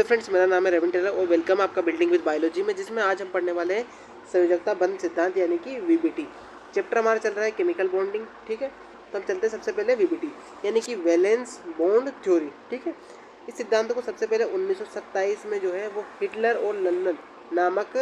Friends, मेरा नाम है रविन टेलर और वेलकम आपका बिल्डिंग विद बायोलॉजी में, जिसमें आज हम पढ़ने वाले हैं संयोजकता बंध सिद्धांत यानी कि वीबीटी। चैप्टर हमारा चल रहा है केमिकल बॉन्डिंग। ठीक है, तो हम चलते हैं सबसे पहले वीबीटी यानी कि वैलेंस बॉन्ड थ्योरी। ठीक है, इस सिद्धांत को सबसे पहले 1927 में जो है वो हिटलर और लंदन नामक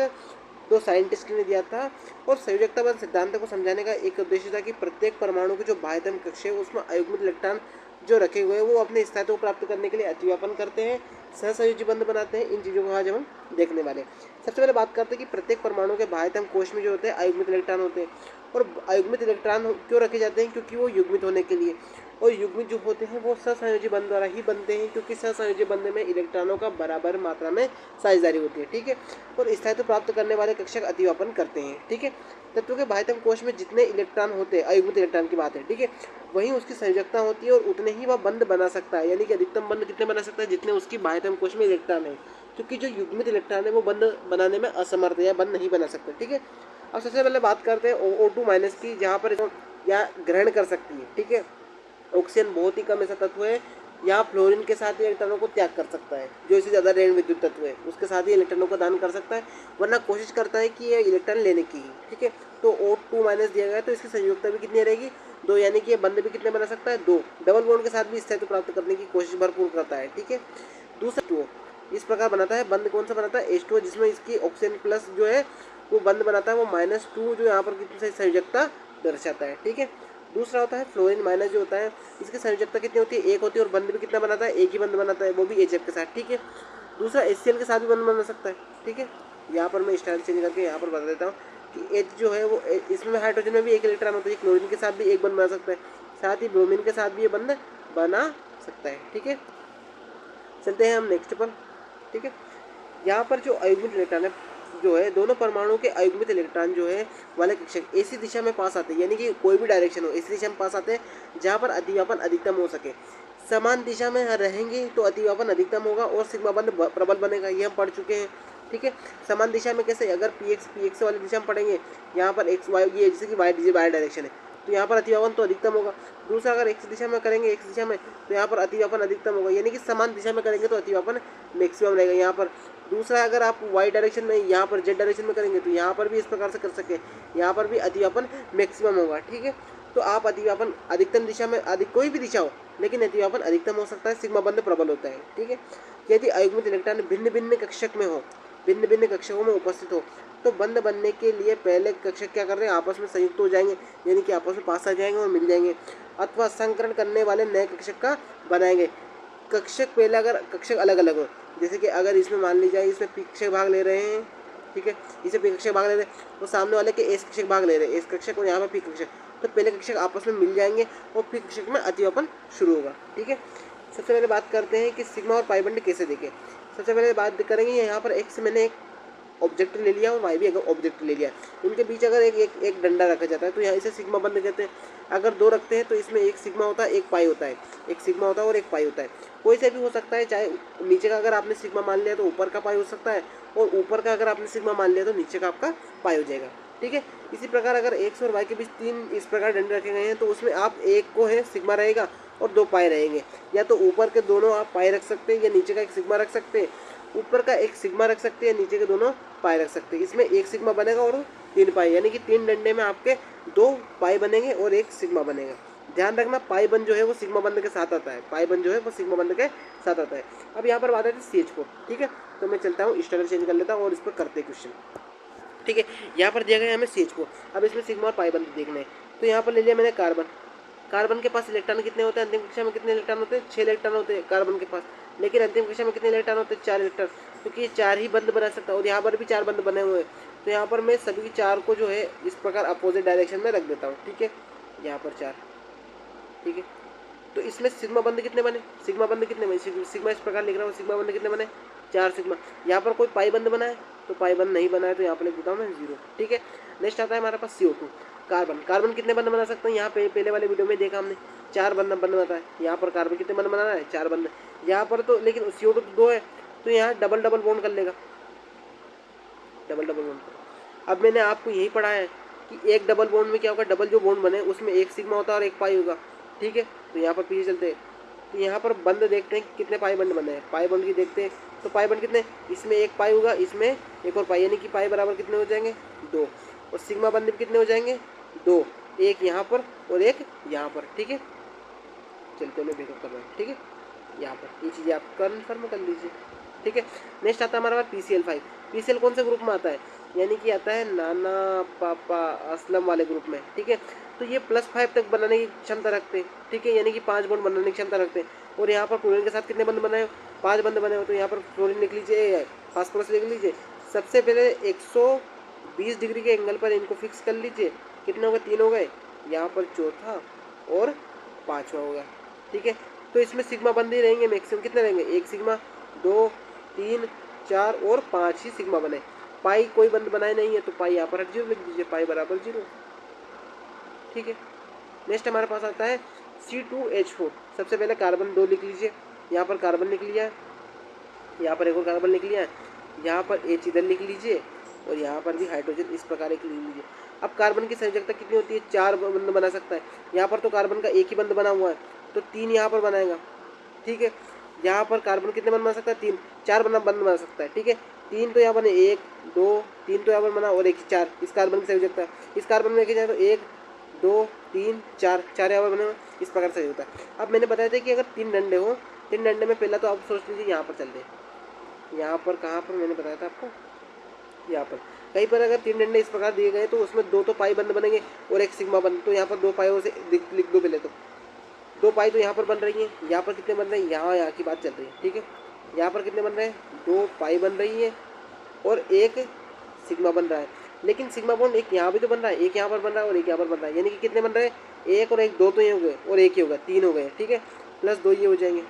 दो साइंटिस्ट ने दिया था। और संयोजकता बंध सिद्धांत को समझाने का एक उद्देश्य था कि प्रत्येक परमाणु की जो बाह्यतम कक्ष है उसमें अयुग्मित इलेक्ट्रॉन जो रखे हुए हैं वो अपने स्थायित्व को प्राप्त करने के लिए अतिव्यापन करते हैं, सहसंयोजी बंध बनाते हैं। इन चीज़ों को आज हम देखने वाले हैं। सबसे पहले बात करते हैं कि प्रत्येक परमाणु के बाह्यतम कोश में जो होते हैं अयुग्मित इलेक्ट्रॉन होते हैं। और अयुग्मित इलेक्ट्रॉन क्यों रखे जाते हैं? क्योंकि वो युग्मित होने के लिए। और युग्मित जो होते हैं वो सहसंयोजी बंध द्वारा ही बनते हैं, क्योंकि सहसंयोजी बंध में इलेक्ट्रॉनों का बराबर मात्रा में साझेदारी होती है। ठीक है, और स्थायित्व प्राप्त करने वाले कक्षक अतिव्यापन करते हैं। ठीक है, तत्व के बाह्यतम कोश में जितने इलेक्ट्रॉन होते हैं, अयुग्मित इलेक्ट्रॉन की बात है, ठीक है, वहीं उसकी संयोजकता होती है और उतने ही वह बंध बना सकता है। यानी कि अधिकतम बंध कितने बना सकता है? जितने उसकी बाह्यतम कोश में इलेक्ट्रॉन है। क्योंकि जो युग्मित इलेक्ट्रॉन है वो बंध बनाने में असमर्थ है या बंध नहीं बना सकता। ठीक है, अब सबसे पहले बात करते हैं O2 माइनस की, जहाँ पर या ग्रहण कर सकती है। ठीक है, ऑक्सीजन बहुत ही कम ऐसा तत्व है यहाँ फ्लोरीन के साथ ही इलेक्ट्रॉनों को त्याग कर सकता है। जो इससे ज़्यादा ऋण विद्युत तत्व है उसके साथ ही इलेक्ट्रॉनों का दान कर सकता है, वरना कोशिश करता है कि ये इलेक्ट्रॉन लेने की ही। ठीक है, तो O2 माइनस दिया गया है, तो इसकी संयोजकता भी कितनी रहेगी? 2, यानी कि ये बंध भी कितने बना सकता है? 2। डबल बॉन्ड के साथ भी स्थायित्व प्राप्त करने की कोशिश भरपूर करता है। ठीक है, दूसरा H2O इस प्रकार बनाता है। बंध कौन सा बनाता है? H2O, जिसमें इसकी ऑक्सीजन प्लस जो है वो बंध बनाता है, वो -2 जो यहाँ पर कितनी संयोजकता दर्शाता है। ठीक है, दूसरा होता है फ्लोरीन माइनस, जो होता है इसकी संयोजकता कितनी होती है? 1 होती है और बंध भी कितना बनाता है? 1 ही बंध बनाता है, वो भी HF के साथ। ठीक है, दूसरा HCl के साथ भी बंध बना सकता है। ठीक है, यहाँ पर मैं स्टाइल चेंज करके यहाँ पर बता देता हूँ कि H जो है वो इसमें हाइड्रोजन में भी 1 इलेक्ट्रॉन होता है, क्लोरीन के साथ भी 1 बंध बना सकता है, साथ ही ब्रोमीन के साथ भी ये बंध बना सकता है। ठीक है, चलते हैं हम नेक्स्ट पर। ठीक है, यहाँ पर जो अयुग्मित इलेक्ट्रॉन है जो है, दोनों परमाणु के अयुग्मित इलेक्ट्रॉन जो है वाले कक्षक ऐसी दिशा में पास आते हैं, यानी कि कोई भी डायरेक्शन हो ऐसी दिशा में पास आते हैं जहाँ पर अतिव्यापन अधिकतम हो सके। समान दिशा में रहेंगे तो अतिव्यापन अधिकतम होगा और सिग्मा बंध प्रबल बनेगा, ये हम पढ़ चुके हैं। ठीक है, समान दिशा में कैसे? अगर पी एक्स वाली दिशा में पढ़ेंगे, यहाँ पर एक्स वाई, ये जैसे कि वाई डायरेक्शन है, तो यहाँ पर अतिव्यापन तो अधिकतम होगा। दूसरा, अगर एक्स दिशा में करेंगे, एक्स दिशा में, तो यहाँ पर अतिव्यापन अधिकतम होगा, यानी कि समान दिशा में करेंगे तो अतिव्यापन मैक्सिमम रहेगा यहाँ पर। दूसरा, अगर आप वाई डायरेक्शन में, यहाँ पर जेड डायरेक्शन में करेंगे तो यहाँ पर भी इस प्रकार से कर सके, यहाँ पर भी अतिव्यापन मैक्सिमम होगा। ठीक है, तो आप अतिव्यापन अधिकतम दिशा में, कोई भी दिशा हो लेकिन अतिव्यापन अधिकतम हो सकता है, सिग्मा बंध प्रबल होता है। ठीक है, यदि अयुग्मित इलेक्ट्रॉन भिन्न भिन्न कक्षक में हो, भिन्न भिन्न कक्षकों में उपस्थित हो, तो बंध बनने के लिए पहले कक्षक क्या कर रहे हैं? आपस में संयुक्त हो जाएंगे, यानी कि आपस में पास आ जाएंगे और मिल जाएंगे, अथवा संकरण करने वाले नए कक्षक का बनाएंगे। कक्षक पहले, अगर कक्षक अलग अलग हो, जैसे कि अगर इसमें मान ली जाए इसमें पी कक्षक भाग ले रहे हैं, ठीक है, इसे पी कक्षक भाग ले रहे हैं और सामने वाले के एस कक्षक भाग ले रहे हैं, एस कक्षक और यहाँ पर पी कक्षक, तो पहले कक्षक आपस में मिल जाएंगे और पी कक्षक में अतिव्यापन शुरू होगा। ठीक है, सबसे पहले बात करते हैं कि सिग्मा और पाई बंध कैसे देखें। सबसे पहले बात करेंगे, यहाँ पर एक्स मैंने एक ऑब्जेक्ट ले लिया और वाई भी अगर ऑब्जेक्ट ले लिया, इनके बीच अगर एक डंडा रखा जाता है तो यहाँ इसे सिग्मा बंध कहते हैं। अगर 2 रखते हैं तो इसमें एक सिग्मा होता है, एक पाई होता है, एक सिग्मा होता है और एक पाई होता है। कोई से भी हो सकता है, चाहे नीचे का अगर आपने सिग्मा मान लिया तो ऊपर का पाई हो सकता है, और ऊपर का अगर आपने सिग्मा मान लिया तो नीचे का आपका पाई हो जाएगा। ठीक है, इसी प्रकार अगर एक्स और वाई के बीच 3 इस प्रकार डंडे रखे गए हैं तो उसमें आप एक को है सिग्मा रहेगा और 2 पाई रहेंगे, या तो ऊपर के दोनों आप पाई रख सकते हैं या नीचे का एक सिग्मा रख सकते हैं, ऊपर का एक सिग्मा रख सकते हैं, नीचे के दोनों पाई रख सकते हैं। इसमें एक सिग्मा बनेगा और 3 पाई, यानी कि 3 डंडे में आपके 2 पाई बनेंगे और एक सिग्मा बनेगा। ध्यान रखना, पाई बंध जो है वो सिग्मा बंध के साथ आता है, पाई बंध जो है वो सिग्मा बंध के साथ आता है। अब यहाँ पर बात आती है CH4। ठीक है, तो मैं चलता हूँ, स्ट्रक्चर चेंज कर लेता हूँ और इस पर करते क्वेश्चन। ठीक है, यहाँ पर दिया गया है हमें CH4। अब इसमें सिग्मा और पाई बंध देखना है, तो यहाँ पर ले लिया मैंने कार्बन। कार्बन के पास इलेक्ट्रॉन कितने होते हैं? अंतिम कक्षा में कितने इलेक्ट्रॉन होते हैं? 6 इलेक्ट्रॉन होते हैं कार्बन के पास, लेकिन अंतिम कक्षा में कितने इलेक्ट्रॉन होते हैं? 4 इलेक्ट्रॉन, क्योंकि ये 4 ही बंध बना सकता है और यहाँ पर भी 4 बंध बने हुए हैं। तो यहाँ पर मैं सभी 4 को जो है इस प्रकार अपोजिट डायरेक्शन में रख देता हूँ। ठीक है, यहाँ पर 4। ठीक है, तो इसमें सिग्मा बंध कितने बने? सिग्मा बंध कितने बने? सिग्मा इस प्रकार लिख रहा हूँ, सिग्मा बंध कितने बने? 4 सिग्मा। यहाँ पर कोई पाई बंध बना है तो पाई बंध नहीं बना है, तो यहाँ पर लिख देता हूँ मैं 0। ठीक है, नेक्स्ट आता है हमारे पास CO2। कार्बन, कार्बन कितने बंध बना सकते हैं? यहाँ पे पहले वाले वीडियो में देखा हमने, 4 बंध बनाता है। यहाँ पर कार्बन कितने बंध बनाना है? 4 बंध। यहाँ पर तो लेकिन CO2 तो 2 है, तो यहाँ डबल डबल बॉन्ड कर लेगा, डबल डबल बॉन्ड। अब मैंने आपको यही पढ़ा है कि एक डबल बॉन्ड में क्या होगा? डबल जो बॉन्ड बने उसमें एक सिग्मा होता है और एक पाई होगा। ठीक है, तो यहाँ पर पीछे चलते हैं, तो यहाँ पर बंद देखते हैं कि कितने पाई बंद बने हैं। पाई बंद की देखते हैं तो पाई बंद कितने, इसमें एक पाई होगा, इसमें एक और पाई, यानी कि पाई बराबर कितने हो जाएंगे 2। और सिग्मा बंद भी कितने हो जाएंगे 2, एक यहाँ पर और एक यहाँ पर। ठीक है, चलते मैं बेकअप कर रहा हूँ। ठीक है, यहाँ पर ये चीज़ें आप कन्फर्म कर लीजिए। ठीक है, नेक्स्ट आता है हमारे पास PCl5। PCl कौन से ग्रुप में आता है, यानी कि आता है नाना पापा असलम वाले ग्रुप में। ठीक है, तो ये +5 तक बनाने की क्षमता रखते हैं। ठीक है, यानी कि 5 बॉन्ड बनाने की क्षमता रखते हैं। और यहाँ पर क्लोरीन के साथ कितने बंद बनाए हो, 5 बंद बने हो। तो यहाँ पर क्लोरीन लिख लीजिए, फास्फोरस लिख लीजिए। सबसे पहले 120 डिग्री के एंगल पर इनको फिक्स कर लीजिए। कितने हो गए, 3 हो गए, यहाँ पर चौथा और 5वां हो गया। ठीक है, तो इसमें सिग्मा बंद ही रहेंगे मैक्सिमम। कितने रहेंगे, 1 सिग्मा, 2, 3, 4 और 5 ही सिग्मा बने। पाई कोई बंद बनाए नहीं है तो पाई यहाँ पर 0 लिख दीजिए, पाई बराबर 0। ठीक है, नेक्स्ट हमारे पास आता है C2H4। सबसे पहले कार्बन 2 लिख लीजिए, यहाँ पर कार्बन लिख लिया है, यहाँ पर एक और कार्बन लिख लिया है, यहाँ पर H इधर लिख लीजिए और यहाँ पर भी हाइड्रोजन इस प्रकार एक लिख लीजिए। अब कार्बन की संयोजकता कितनी होती है, 4 बंद बना सकता है। यहाँ पर तो कार्बन का एक ही बंद बना हुआ है तो 3 यहाँ पर बनाएगा। ठीक है, यहाँ पर कार्बन कितने बंद बना सकता है, 3, 4 बंद बना सकता है। ठीक है, 3 तो यहाँ बने, 1, 2, 3 तो यहाँ पर बना और 1, 4 इस कार्बन की संयोजकता। इस कार्बन में देखा जाए तो 1, 2, 3, 4 यहाँ पर बने, इस प्रकार से होता है। अब मैंने बताया था कि अगर 3 डंडे हो, 3 डंडे में पहला तो आप सोच लीजिए यहाँ पर चलते हैं, यहाँ पर कहाँ पर मैंने बताया था आपको, यहाँ पर कहीं पर अगर 3 डंडे इस प्रकार दिए गए तो उसमें 2 तो पाई बंद बनेंगे और 1 सिग्मा बंद। तो यहाँ पर 2 पाइयों से लिख दो पहले तो, 2 पाई तो यहाँ पर बन रही है। यहाँ पर कितने बन रहे हैं, यहाँ की बात चल रही है। ठीक है, यहाँ पर कितने बन रहे हैं, 2 पाई बन रही है और 1 सिग्मा बन रहा है। लेकिन सिग्मा बॉन्ड एक यहाँ भी तो बन रहा है, एक यहाँ पर बन रहा है और एक यहाँ पर बन रहा है, यानी कि कितने बन रहे हैं, 1 और 1, 2 तो ये हो गए और 1 ही होगा, 3 हो गए। ठीक है, +2 ये हो जाएंगे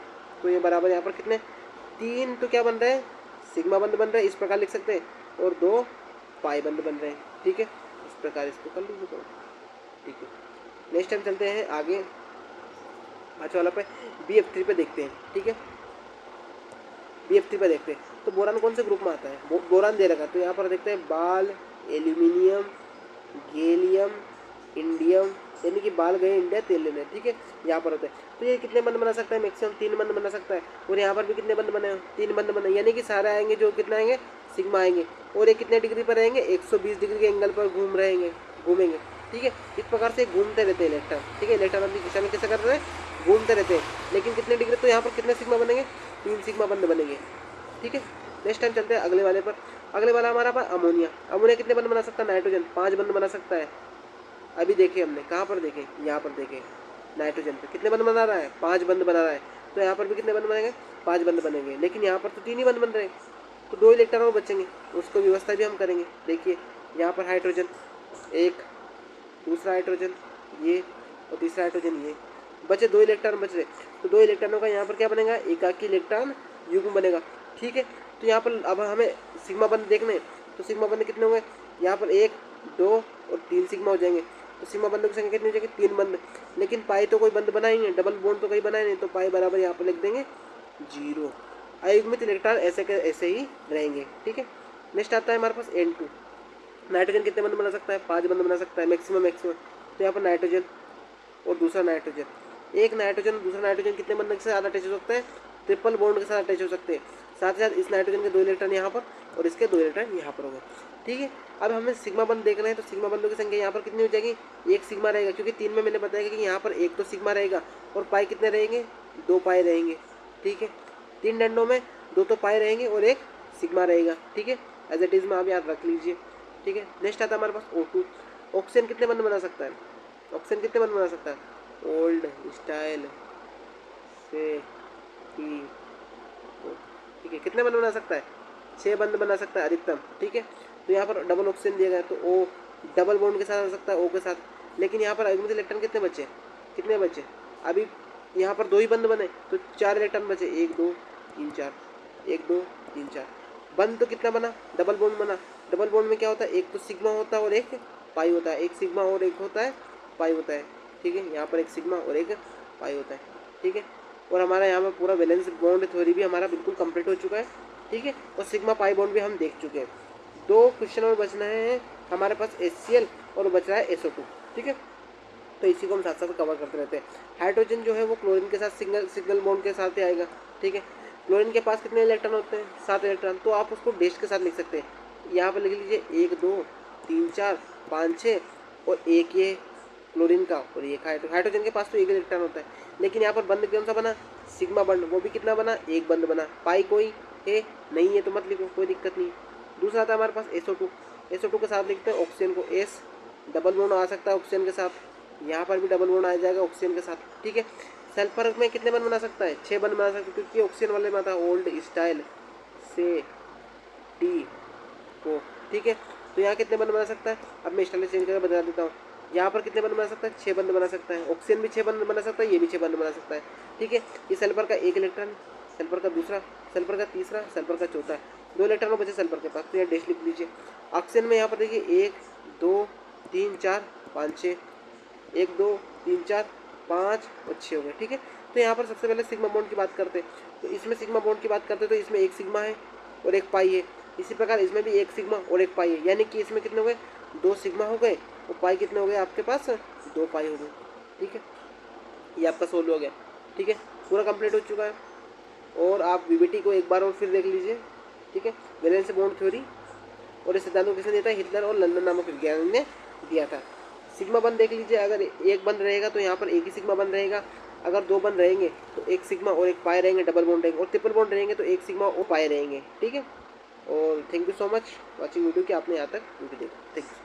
तो ये बराबर यहाँ पर कितने, 3 तो क्या बन रहे हैं, सिग्मा बंद बन रहे हैं, इस प्रकार लिख सकते हैं, और 2 पाई बंद बन रहे हैं। ठीक है, इस प्रकार इसको कर लीजिए। ठीक है, नेक्स्ट टाइम चलते हैं आगे 5 वाला पे, BF3 पे देखते हैं। ठीक है, BF3 पे देखते हैं तो बोरान कौन से ग्रुप में आता है, बोरान दे रखा है तो यहाँ पर देखते हैं बाल, एल्यूमिनियम, गैलियम, इंडियम, यानी कि बाल गए इंडिया तेल लेने। ठीक है, यहाँ पर होता है तो ये कितने बंद बना सकता है, मैक्सिमम 3 बंद बना सकता है। और यहाँ पर भी कितने बंद बने, 3 बंद बने, यानी कि सारे आएंगे जो कितना आएंगे, सिग्मा आएंगे। और ये कितने डिग्री पर रहेंगे, 120 डिग्री के एंगल पर घूमेंगे। ठीक है, इस प्रकार से घूमते रहते हैं इलेक्ट्रॉन। ठीक है, इलेक्ट्रॉन अपनी दिशा में कैसे कर रहे हैं, घूमते रहते हैं। लेकिन कितने डिग्री, तो यहाँ पर कितने सिग्मा बनेंगे, 3 सिग्मा बंद बनेंगे। ठीक है, नेक्स्ट टाइम चलते हैं अगले वाले पर। अगले वाला हमारा पास अमोनिया। अमोनिया कितने बंद बना सकता है, नाइट्रोजन 5 बंद बना सकता है। अभी देखे हमने कहाँ पर देखे, यहाँ पर देखे, नाइट्रोजन पे कितने बंद बना रहा है, 5 बंद बना रहा है। तो यहाँ पर भी कितने बंद बनेंगे, 5 बंद बनेंगे। लेकिन यहाँ पर तो 3 ही बंद बन रहे हैं तो 2 इलेक्ट्रॉन और बचेंगे, उसको व्यवस्था भी हम करेंगे। देखिए यहाँ पर हाइड्रोजन एक, दूसरा हाइड्रोजन ये और तीसरा हाइड्रोजन ये, बचे 2 इलेक्ट्रॉन बच रहे। तो 2 इलेक्ट्रॉनों का यहाँ पर क्या बनेगा, एकाकी इलेक्ट्रॉन युग्म बनेगा। ठीक है, तो यहाँ पर अब हमें सिग्मा बंद देखने, तो सिग्मा बंद कितने होंगे, यहाँ पर 1, 2 और 3 सिग्मा हो जाएंगे। तो सिग्मा बंदों की संख्या कितनी हो जाएगी, 3 बंद। लेकिन पाई तो कोई बंद बना ही नहीं, डबल बॉन्ड तो कहीं बनाए नहीं, तो पाई बराबर यहाँ पर लिख देंगे 0। अयुग्मित इलेक्ट्रॉन ऐसे के ऐसे ही रहेंगे। ठीक है, नेक्स्ट आता है हमारे पास N2। नाइट्रोजन कितने बंद बना सकता है, 5 बंद बना सकता है मैक्सिमम। तो यहाँ पर नाइट्रोजन और दूसरा नाइट्रोजन, एक नाइट्रोजन दूसरा नाइट्रोजन कितने बंद से ज़्यादा अटैच हो सकते हैं, ट्रिपल बॉन्ड के साथ अटैच हो सकते हैं। साथ ही साथ इस नाइट्रोजन के 2 इलेक्ट्रॉन यहाँ पर और इसके 2 इलेक्ट्रॉन यहाँ पर हो गए। ठीक है, अब हमें सिग्मा बंद देखना है तो सिग्मा बंदों की संख्या यहाँ पर कितनी हो जाएगी, 1 सिग्मा रहेगा, क्योंकि 3 में मैंने बताया कि यहाँ पर 1 तो सिग्मा रहेगा और पाई कितने रहेंगे, 2 पाई रहेंगे। ठीक है, 3 डंडों में 2 तो पाई रहेंगे और 1 सिग्मा रहेगा। ठीक है, एज इट इज़ में आप याद रख लीजिए। ठीक है, नेक्स्ट आता है हमारे पास O2। ऑक्सीजन कितने बंद बना सकता है, ऑक्सीजन कितने बंद बना सकता है, ओल्ड स्टाइल से ही। ठीक है, कितने बंद बना सकता है, 6 बंद बना सकता है अधिकतम। ठीक है, तो यहाँ पर डबल ऑक्सीजन दिया गया है तो O डबल बॉन्ड के साथ हो सकता है O के साथ। लेकिन यहाँ पर अयुग्मित इलेक्ट्रॉन कितने बचे, कितने बचे, अभी यहाँ पर 2 ही बंद बने तो 4 इलेक्ट्रॉन बचे, 1 2 3 4, 1 2 3 4। बंद तो कितना बना, डबल बॉन्ड बना। डबल बॉन्ड में क्या होता है, एक तो सिग्मा होता है और एक पाई होता है, एक सिग्मा और एक होता है पाई होता है। ठीक है, यहाँ पर एक सिग्मा और एक पाई होता है। ठीक है, और हमारा यहाँ पर पूरा वैलेंस बॉन्ड थ्योरी भी हमारा बिल्कुल कंप्लीट हो चुका है। ठीक है, और सिग्मा पाई बॉन्ड भी हम देख चुके हैं। 2 क्वेश्चन और बचना है हमारे पास HCl और बच रहा है SO2। ठीक है, तो इसी को हम साथ साथ कवर करते रहते हैं। हाइड्रोजन जो है वो क्लोरीन के साथ सिंगल सिंगल बॉन्ड के साथ ही आएगा, ठीक है। क्लोरीन के पास कितने इलेक्ट्रॉन होते हैं, 7 इलेक्ट्रॉन, तो आप उसको डैश के साथ लिख सकते हैं। यहाँ पर लिख लीजिए 1 2 3 4 5 6 और एक ये क्लोरीन का और एक हाइड्रोजन के पास तो एक इलेक्ट्रॉन होता है, लेकिन यहाँ पर बंद कौन सा बना, सिग्मा बंद, वो भी कितना बना, एक बंद बना। पाई कोई है नहीं है तो मत लिखो, कोई दिक्कत नहीं। दूसरा था हमारे पास SO2, SO2 के साथ लिखते हैं ऑक्सीजन को, S डबल बॉन्ड आ सकता है ऑक्सीजन के साथ, यहाँ पर भी डबल बॉन्ड आ जाएगा ऑक्सीजन के साथ, ठीक है। सल्फर में कितने बंद बना सकता है, 6 बंद बना सकता है, क्योंकि ऑक्सीजन वाले में था ओल्ड स्टाइल से टी को, ठीक है। तो यहाँ कितने बंद बना सकता है, अब मैं स्टाइल चेंज करके बता देता हूँ। यहाँ पर कितने बंद बना सकता है, 6 बंद बना सकता है। ऑक्सीजन भी 6 बंद बना सकता है, ये भी 6 बंद बना सकता है, ठीक है। ये सल्फर का एक इलेक्ट्रॉन, सल्फर का दूसरा, सल्फर का तीसरा, सल्फर का चौथा, 2 इलेक्ट्रॉन बचे सल्फर के पास, तो यहाँ डैश लिख लीजिए। ऑक्सीजन में यहाँ पर देखिए 1 2 3 4 5 6, 1 2 3 4 5 और 6 हो गए, ठीक है। तो यहाँ पर सबसे पहले सिग्मा बॉन्ड की बात करते हैं, तो इसमें सिग्मा बॉन्ड की बात करते हैं तो इसमें एक सिग्मा है और एक पाई है। इसी प्रकार इसमें भी एक सिग्मा और एक पाई है, यानी कि इसमें कितने हो गए, 2 सिग्मा हो गए और पाई कितने हो गए आपके पास, 2 पाई हो गए, ठीक है। ये आपका सोल्व हो गया, ठीक है, पूरा कंप्लीट हो चुका है। और आप वीबीटी को एक बार और फिर देख लीजिए, ठीक है। वैलेंस बॉन्ड थ्योरी और इस सिद्धांत को किसने दिया था, हिटलर और लंदन नामक विज्ञानी ने दिया था। सिग्मा बंद देख लीजिए, अगर एक बंद रहेगा तो यहाँ पर एक ही सिग्मा बंद रहेगा, अगर 2 बंद रहेंगे तो एक सिग्मा और एक पाई रहेंगे, डबल बॉन्ड रहेंगे, और ट्रिपल बॉन्ड रहेंगे तो एक सिग्मा और पाई रहेंगे, ठीक है। और thank you so much watching video कि आपने यहाँ तक वीडियो देखा, थैंक यू।